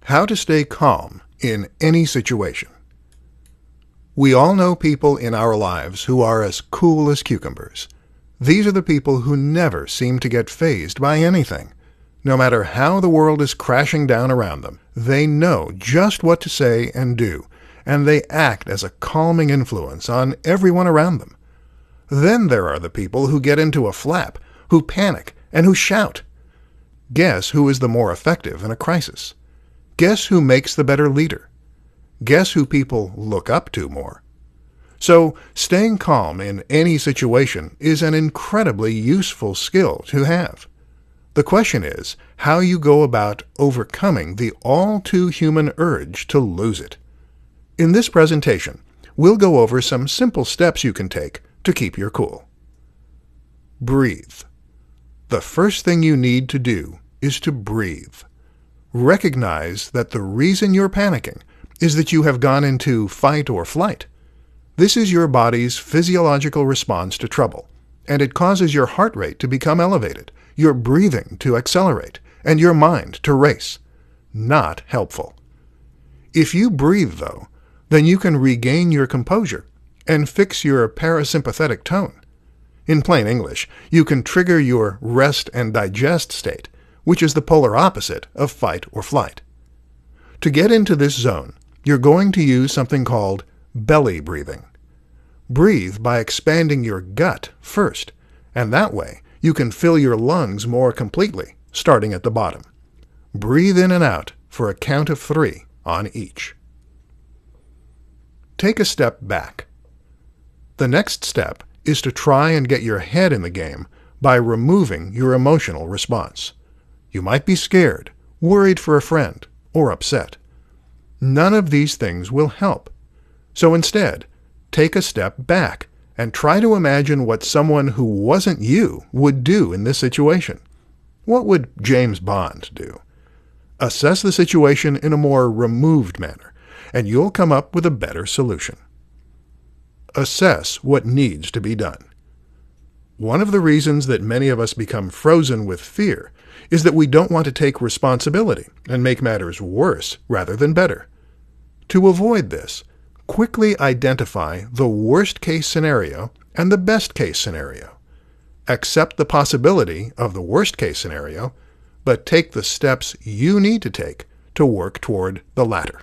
How to stay calm in any situation. We all know people in our lives who are as cool as cucumbers. These are the people who never seem to get fazed by anything. No matter how the world is crashing down around them, they know just what to say and do, and they act as a calming influence on everyone around them. Then there are the people who get into a flap, who panic, and who shout. Guess who is the more effective in a crisis? Guess who makes the better leader? Guess who people look up to more? So, staying calm in any situation is an incredibly useful skill to have. The question is how you go about overcoming the all-too-human urge to lose it. In this presentation, we'll go over some simple steps you can take to keep your cool. Breathe. The first thing you need to do is to breathe. Recognize that the reason you're panicking is that you have gone into fight or flight. This is your body's physiological response to trouble, and it causes your heart rate to become elevated, your breathing to accelerate, and your mind to race. Not helpful. If you breathe, though, then you can regain your composure and fix your parasympathetic tone. In plain English, you can trigger your rest and digest state, which is the polar opposite of fight or flight. To get into this zone, you're going to use something called belly breathing. Breathe by expanding your gut first, and that way you can fill your lungs more completely, starting at the bottom. Breathe in and out for a count of 3 on each. Take a step back. The next step is to try and get your head in the game by removing your emotional response. You might be scared, worried for a friend, or upset. None of these things will help. So instead, take a step back and try to imagine what someone who wasn't you would do in this situation. What would James Bond do? Assess the situation in a more removed manner, and you'll come up with a better solution. Assess what needs to be done. One of the reasons that many of us become frozen with fear is that we don't want to take responsibility and make matters worse rather than better. To avoid this, quickly identify the worst-case scenario and the best-case scenario. Accept the possibility of the worst-case scenario, but take the steps you need to take to work toward the latter.